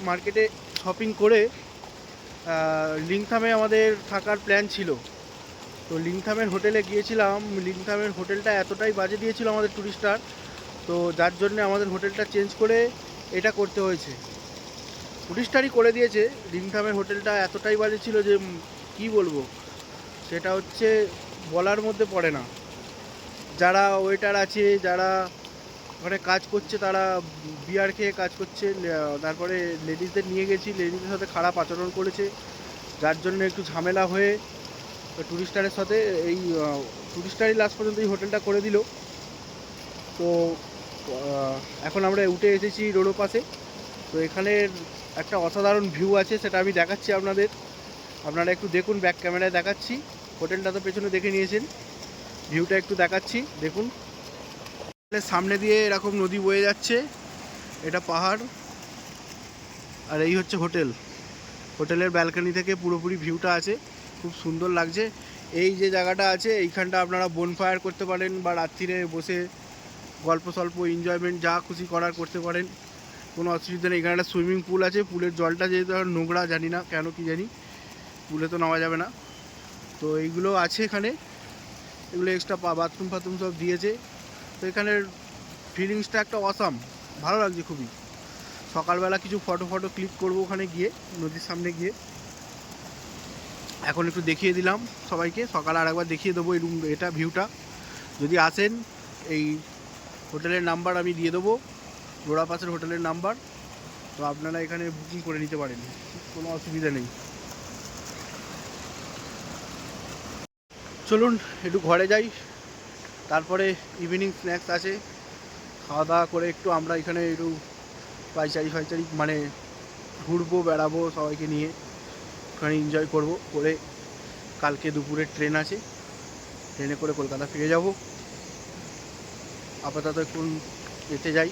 মার্কেটে শপিং করে লিংথামে আমাদের থাকার প্ল্যান ছিল। তো লিংথামের হোটেলে গিয়েছিলাম, লিংথামের হোটেলটা এতটাই বাজে দিয়েছিল আমাদের টুরিস্টার, তো যার জন্য আমাদের হোটেলটা চেঞ্জ করে এটা করতে হয়েছে। টুরিস্টারই করে দিয়েছে, লিংথামের হোটেলটা এতটাই বাজে ছিল যে কি বলবো, সেটা হচ্ছে বলার মধ্যে পড়ে না। যারা ওয়েটার আছে, যারা ওখানে কাজ করছে, তারা বিয়ার খেয়ে কাজ করছে। তারপরে লেডিসদের নিয়ে গেছি, লেডিসদের সাথে খারাপ আচরণ করেছে, যার জন্য একটু ঝামেলা হয়ে টুরিস্টারের সাথে এই টুরিস্টারই লাস্ট পর্যন্ত এই হোটেলটা করে দিল। তো এখন আমরা উঠে এসেছি রোডের পাশে। তো এখানের একটা অসাধারণ ভিউ আছে, সেটা আমি দেখাচ্ছি আপনাদের, আপনারা একটু দেখুন, ব্যাক ক্যামেরায় দেখাচ্ছি। হোটেলটা তো পেছনে দেখে নিয়েছেন, ভিউটা একটু দেখাচ্ছি দেখুন। সামনে দিয়ে এরকম নদী বয়ে যাচ্ছে, এটা পাহাড়, আর এই হচ্ছে হোটেল। হোটেলের ব্যালকনি থেকে পুরোপুরি ভিউটা আছে, খুব সুন্দর লাগছে। এই যে জায়গাটা আছে, এইখানটা আপনারা বনফায়ার করতে পারেন, বা রাত্রিরে বসে গল্প সল্প এনজয়মেন্ট যা খুশি করার করতে পারেন, কোনো অসুবিধা নেই। এখানে একটা সুইমিং পুল আছে, পুলের জলটা যেহেতু নোংরা, জানি না কেন কি জানি, পুলে তো নামা যাবে না। তো এইগুলো আছে এখানে, এগুলো এক্সট্রা বাথরুম ফাথরুম সব দিয়েছে। তো এখানের ফিলিংসটা একটা অসাম, ভালো লাগছে খুবই। সকালবেলা কিছু ফটো ক্লিক করবো ওখানে গিয়ে, নদীর সামনে গিয়ে। এখন একটু দেখিয়ে দিলাম সবাইকে, সকালে আর একবার দেখিয়ে দেবো এই রুম, এটা ভিউটা। যদি আসেন, এই হোটেলের নাম্বার আমি দিয়ে দেবো, রোড়া পাশের হোটেলের নাম্বার, তো আপনারা এখানে বুকিং করে নিতে পারেন, কোনো অসুবিধা নেই। চলুন একটু ঘরে যাই, তারপরে ইভিনিং স্ন্যাক্স আছে, খাওয়া দাওয়া করে একটু আমরা এখানে একটু পাইচারি মানে ঘুরবো বেড়াবো সবাইকে নিয়ে, ওখানে এনজয় করবো করে। কালকে দুপুরে ট্রেন আছে, ট্রেনে করে কলকাতা ফিরে যাব। আপাতত একটু যেতে যাই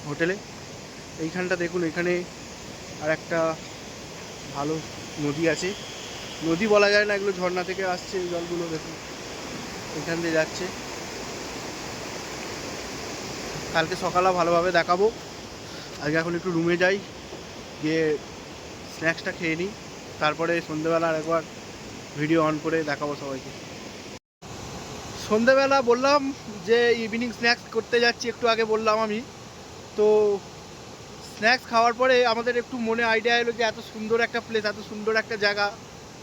হোটেলে। এইখানটা দেখুন, এখানে আর একটা ভালো নদী আছে, নদী বলা যায় না, এগুলো ঝর্ণা থেকে আসছে এই জলগুলো, দেখুন এখান দিয়ে যাচ্ছে। কালকে সকালে ভালোভাবে দেখাবো। আজকে এখন একটু রুমে যাই, গিয়ে স্ন্যাক্সটা খেয়ে নিই, তারপরে সন্ধ্যেবেলা আর একবার ভিডিও অন করে দেখাবো সবাইকে। সন্ধ্যেবেলা বললাম যে ইভিনিং স্ন্যাক্স করতে যাচ্ছি, একটু আগে বললাম আমি। তো স্ন্যাক্স খাওয়ার পরে আমাদের একটু মনে আইডিয়া এলো যে এত সুন্দর একটা প্লেস, এত সুন্দর একটা জায়গা,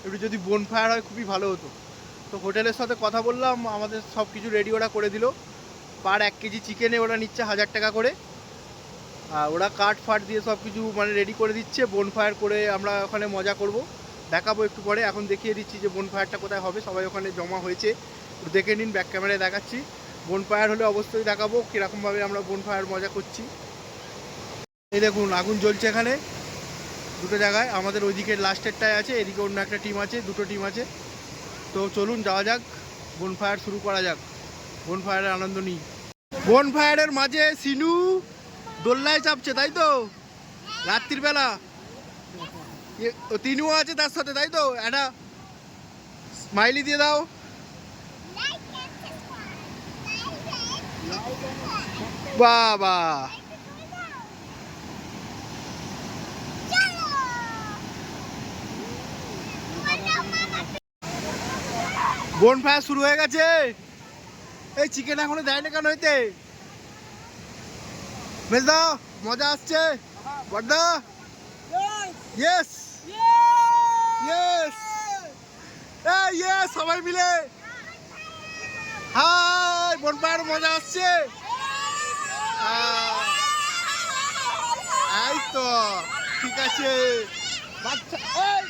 একটু যদি বনফায়ার হয় খুবই ভালো হতো। তো হোটেলের সাথে কথা বললাম, আমাদের সব কিছু রেডি ওরা করে দিল। পার 1 কেজি চিকেনে ওরা নিচ্ছে 1000 টাকা করে, আর ওরা কাঠ ফাট দিয়ে সব কিছু মানে রেডি করে দিচ্ছে। বনফায়ার করে আমরা ওখানে মজা করব, দেখাবো একটু পরে। এখন দেখিয়ে দিচ্ছি যে বনফায়ারটা কোথায় হবে, সবাই ওখানে জমা হয়েছে, দেখে নিন, ব্যাক ক্যামেরায় দেখাচ্ছি। বনফায়ার হলে অবশ্যই দেখাবো কীরকমভাবে আমরা বনফায়ার মজা করছি। এই দেখুন আগুন জ্বলছে এখানে দুটো জায়গায়, আমাদের ওইদিকে লাস্টেরটায় আছে, এদিকে অন্য একটা টিম আছে, দুটো টিম আছে। তো চলুন যাওয়া যাক, বনফায়ার শুরু করা যাক, বনফায়ারের আনন্দ নিই। বনফায়ারের মাঝে সিনু দোলনায় চাপছে, তাই তো? রাত্রির বেলা তিনুও আছে তার সাথে, তাই তো? একটা স্মাইলি দিয়ে দাও। বাবা, বনফায়ার শুরু হয়ে গেছে। এই চিকেন এখনো দেয় না কেন হইতে? মেজদা মজা আসছে? বড়দা ইয়েস ইয়েস ইয়েস সবাই মিলে হাই বনফায়ার মজা আসছে। এই তো ঠিক আছে বাচ্চা। এই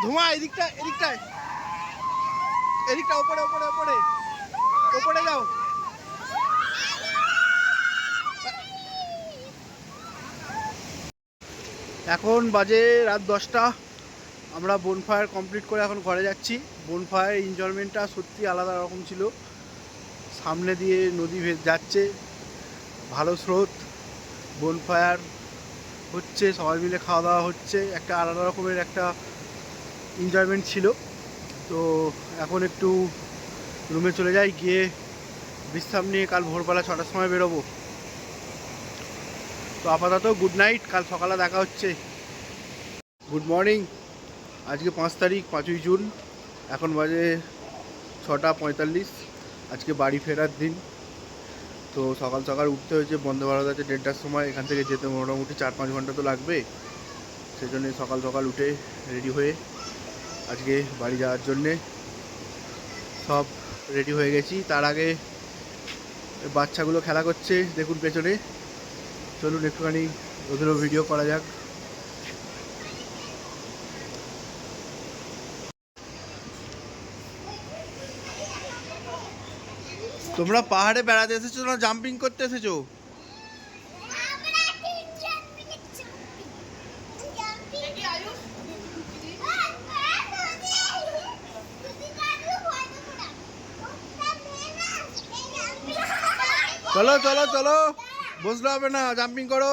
ধোঁয়া এদিকটা এদিকটায় এদিকটা ওপরে ওপরে ওপরে ওপরে যাও। এখন বাজে রাত 10টা। আমরা বনফায়ার কমপ্লিট করে এখন ঘরে যাচ্ছি। বনফায়ার এনজয়মেন্টটা সত্যি আলাদা রকম ছিল। সামনে দিয়ে নদী যাচ্ছে, ভালো স্রোত, বনফায়ার হচ্ছে, সবাই মিলে খাওয়া দাওয়া হচ্ছে, একটা আলাদা রকমের একটা এনজয়মেন্ট ছিল। তো এখন একটু রুমে চলে যাই, গিয়ে বিশ্রাম নিয়ে কাল ভোরবেলা 6টার সময় বেরোবো। তো আপাতত গুড নাইট, কাল সকালে দেখা হচ্ছে। Good morning. আজকে 5 তারিখ, 5ই জুন। এখন বাজে 6টা 45। আজকে বাড়ি ফেরার দিন। তো সকাল সকাল উঠতে হয়েছে, বন্দে ভারত আছে 1:30টার সময়। এখান থেকে যেতে মোটামুটি 4-5 ঘন্টা তো লাগবে। সেই জন্যে সকাল সকাল উঠে রেডি হয়ে আজকে বাড়ি যাওয়ার জন্যে সব রেডি হয়ে গেছি। তার আগে বাচ্চাগুলো খেলা করছে দেখুন পেছনে। চলুন একটুখানি ওদেরও ভিডিও করা যাক। তোমরা পাহাড়ে বেড়াতে এসেছো না জাম্পিং করতে এসেছো? চলো চলো চলো, বসলে হবে না, জাম্পিং করো।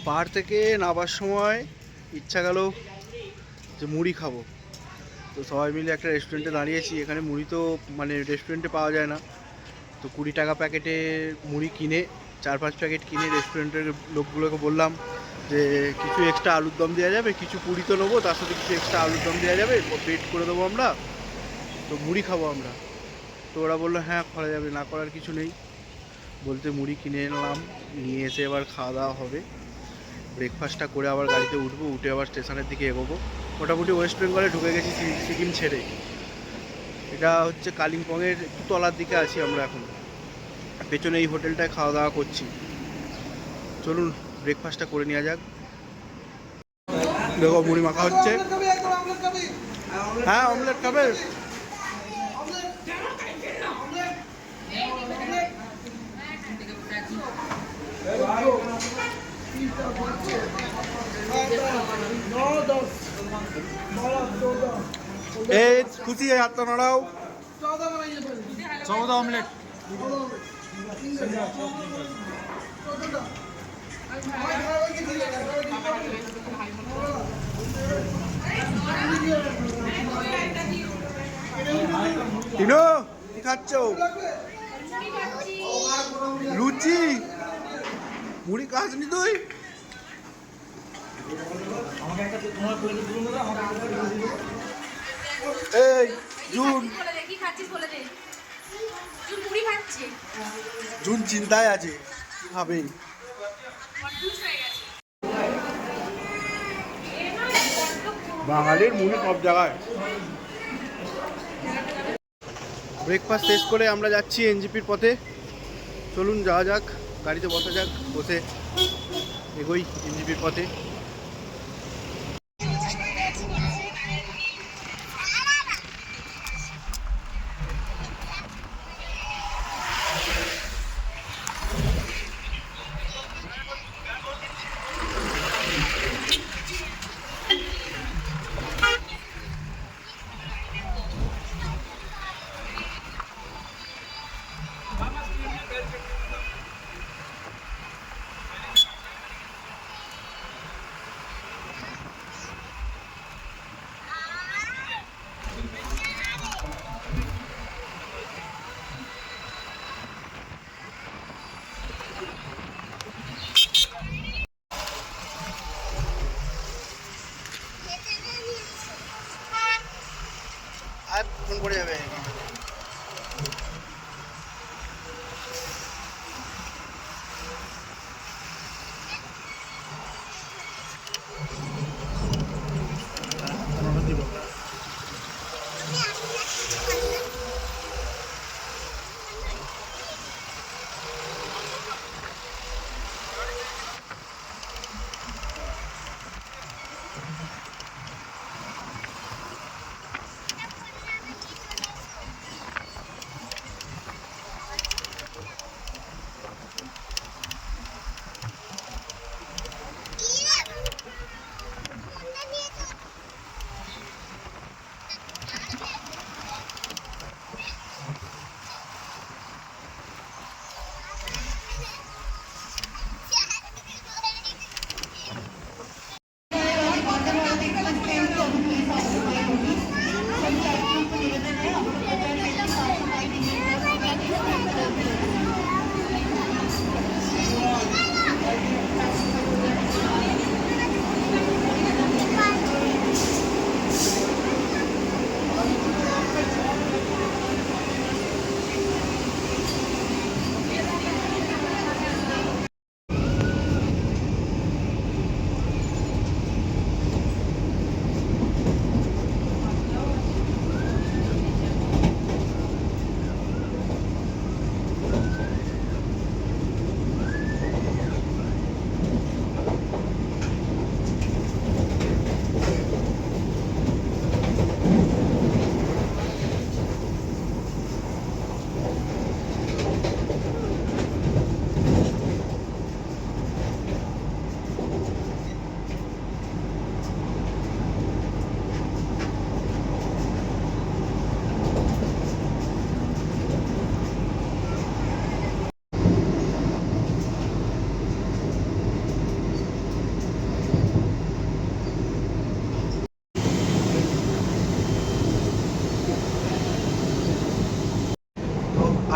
পাহাড় থেকে নামার সময় ইচ্ছা গেল যে মুড়ি খাবো। তো সবাই মিলে একটা রেস্টুরেন্টে দাঁড়িয়েছি। এখানে মুড়ি তো মানে রেস্টুরেন্টে পাওয়া যায় না। তো 20 টাকা প্যাকেটে মুড়ি কিনে 4-5 প্যাকেট কিনে রেস্টুরেন্টের লোকগুলোকে বললাম যে কিছু এক্সট্রা আলুর দম দেওয়া যাবে, কিছু পুরি তো নেবো, তার সাথে কিছু এক্সট্রা আলুর দম দেওয়া যাবে, পেড করে দেবো আমরা, তো মুড়ি খাবো আমরা। তো ওরা বললো হ্যাঁ করা যাবে, না করার কিছু নেই। বলতে মুড়ি কিনে এলাম, নিয়ে এসে এবার খাওয়া দাওয়া হবে। ব্রেকফাস্টটা করে আবার গাড়িতে উঠবো, উঠে আবার স্টেশনের দিকে এগোবো। মোটামুটি ওয়েস্ট বেঙ্গলে ঢুকে গেছি সিকিম ছেড়ে। এটা হচ্ছে কালিম্পংয়ের একটু তলার দিকে আছি আমরা এখন। পেছনে এই হোটেলটায় খাওয়া দাওয়া করছি। চলুন ব্রেকফাস্টটা করে নেওয়া যাক। দেখো মুড়ি মাখা হচ্ছে। হ্যাঁ অমলেট খাবে? এই খুশি হাতটা নাড়াও। 14 ऑमलेट। টিনো কি খাচ্ছ? লুচি? মুড়ি খাসনি তুই? এই জুন, জুন চিন্তায় আছে কি খাবে। বাঙালির মুড়ি সব জায়গায়। ব্রেকফাস্ট শেষ করে আমরা যাচ্ছি এনজিপির পথে। চলুন যাওয়া যাক, গাড়িতে বসা যাক, বসে এগোই এনজিপির পথে। আর ফোন করে যাবে।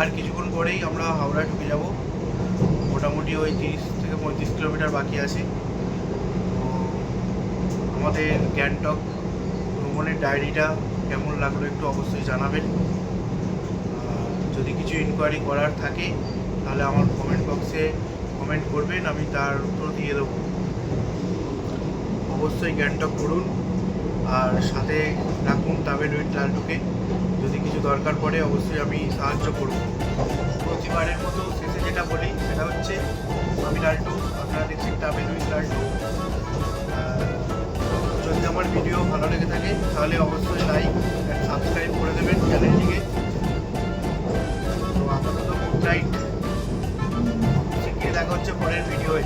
আর কিছুক্ষণ পরেই আমরা হাওড়া ঢুকে যাব। মোটামুটি ওই 30 থেকে 35 কিলোমিটার বাকি আছে। তো আমাদের গ্যাংটক ভ্রমণের ডায়েরিটা কেমন লাগলো একটু অবশ্যই জানাবেন। যদি কিছু ইনকোয়ারি করার থাকে তাহলে আমার কমেন্ট বক্সে কমেন্ট করবেন, আমি তার উত্তর দিয়ে দেবো। অবশ্যই গ্যাংটক করুন আর সাথে রাখুন তাবেল উইথ লালটুকে। যদি কিছু দরকার পড়ে অবশ্যই আমি সাহায্য করব। প্রতিবারের মতো শেষে যেটা বলি সেটা হচ্ছে আমি লালটু, আপনারা দেখছেন তাবেল উইথ লালটু। যদি আমার ভিডিও ভালো লেগে থাকে তাহলে অবশ্যই লাইক অ্যান্ড সাবস্ক্রাইব করে দেবেন চ্যানেলটিকে। তো আপাতত গুড নাইট, শিখিয়ে দেখা হচ্ছে পরের ভিডিওয়ে।